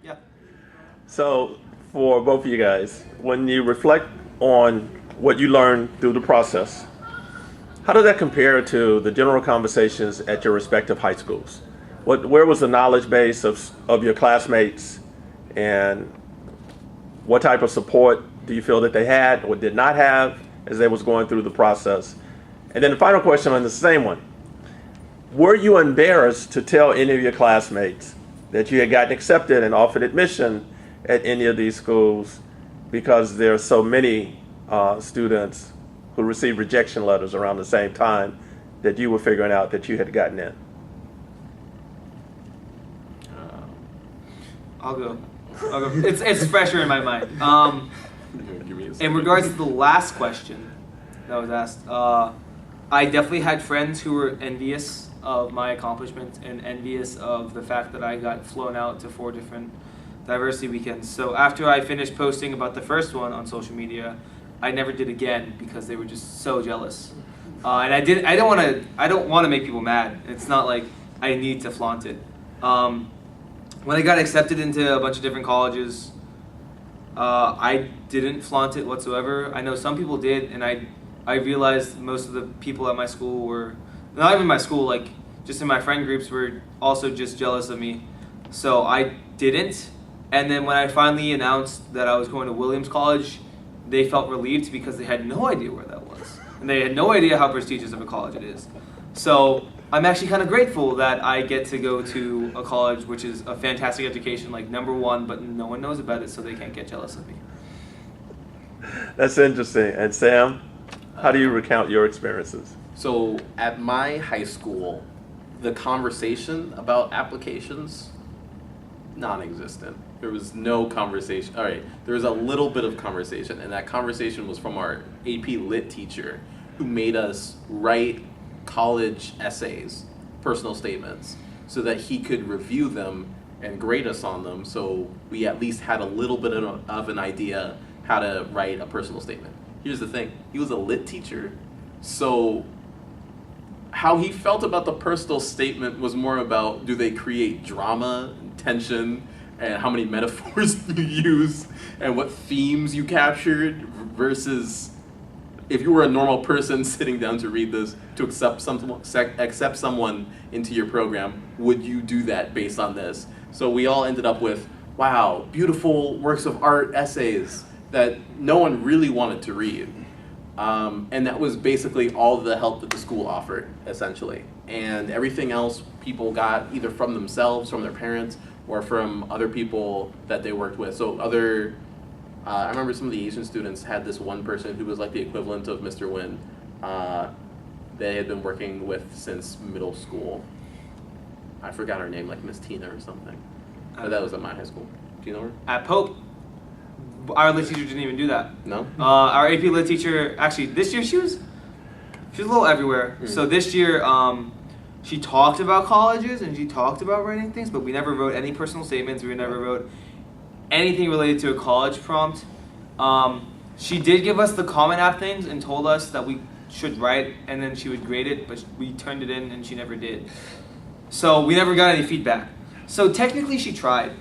Yeah. So, for both of you guys, when you reflect on what you learned through the process, how does that compare to the general conversations at your respective high schools? Where was the knowledge base of your classmates, and what type of support do you feel that they had or did not have as they was going through the process? And then the final question on the same one, were you embarrassed to tell any of your classmates that you had gotten accepted and offered admission at any of these schools because there are so many students who received rejection letters around the same time that you were figuring out that you had gotten in? I'll go. It's fresher in my mind. In regards to the last question that was asked, I definitely had friends who were envious of my accomplishments and envious of the fact that I got flown out to 4 different diversity weekends. So after I finished posting about the first one on social media, I never did again because they were just so jealous. And I don't want to make people mad. It's not like I need to flaunt it. When I got accepted into a bunch of different colleges, I didn't flaunt it whatsoever. I know some people did, and I realized most of the people at my school were, not even my school, like just in my friend groups, were also just jealous of me. So I didn't. And then when I finally announced that I was going to Williams College, they felt relieved because they had no idea where that was. And they had no idea how prestigious of a college it is. So I'm actually kind of grateful that I get to go to a college which is a fantastic education, like #1, but no one knows about it, so they can't get jealous of me. That's interesting. And Sam, how do you recount your experiences? So at my high school, the conversation about applications, non-existent. There was no conversation. All right, there was a little bit of conversation, and that conversation was from our AP Lit teacher, who made us write college essays, personal statements, so that he could review them and grade us on them, so we at least had a little bit of an idea how to write a personal statement. Here's the thing, he was a lit teacher, so how he felt about the personal statement was more about, do they create drama, tension, and how many metaphors you use, and what themes you captured, versus if you were a normal person sitting down to read this, to accept someone into your program, would you do that based on this? So we all ended up with, wow, beautiful works of art essays that no one really wanted to read. And that was basically all the help that the school offered, essentially. And everything else people got either from themselves, from their parents, or from other people that they worked with. So I remember some of the Asian students had this one person who was like the equivalent of Mr. Wynn. They had been working with since middle school. I forgot her name, like Miss Tina or something. But that was at my high school. Do you know her? At Pope, our lit teacher didn't even do that. No? Our AP lit teacher, actually, this year she was a little everywhere. So this year, she talked about colleges and she talked about writing things, but we never wrote any personal statements. We never wrote anything related to a college prompt. She did give us the Common App things and told us that we should write, and then she would grade it, but we turned it in and she never did. So we never got any feedback. So technically she tried,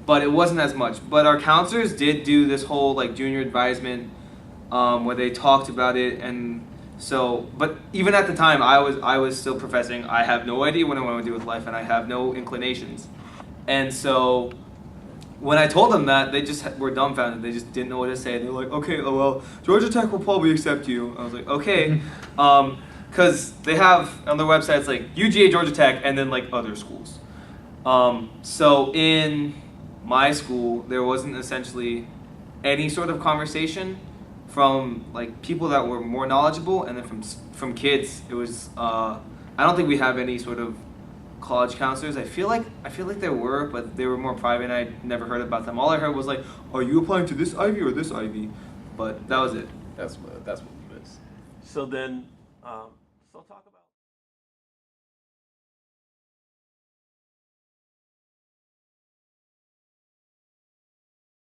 but it wasn't as much. But our counselors did do this whole like junior advisement where they talked about it, and so, but even at the time I was still professing I have no idea what I want to do with life and I have no inclinations. And so when I told them that, they just were dumbfounded. They just didn't know what to say. They were like, okay, oh well, Georgia Tech will probably accept you. I was like, okay. Because they have on their websites like UGA, Georgia Tech, and then like other schools. So in my school, there wasn't essentially any sort of conversation from like people that were more knowledgeable, and then from kids, it was, I don't think we have any sort of college counselors. I feel like there were, but they were more private, and I never heard about them. All I heard was like, are you applying to this Ivy or this Ivy? But that was it. That's what it is. So then, so talk about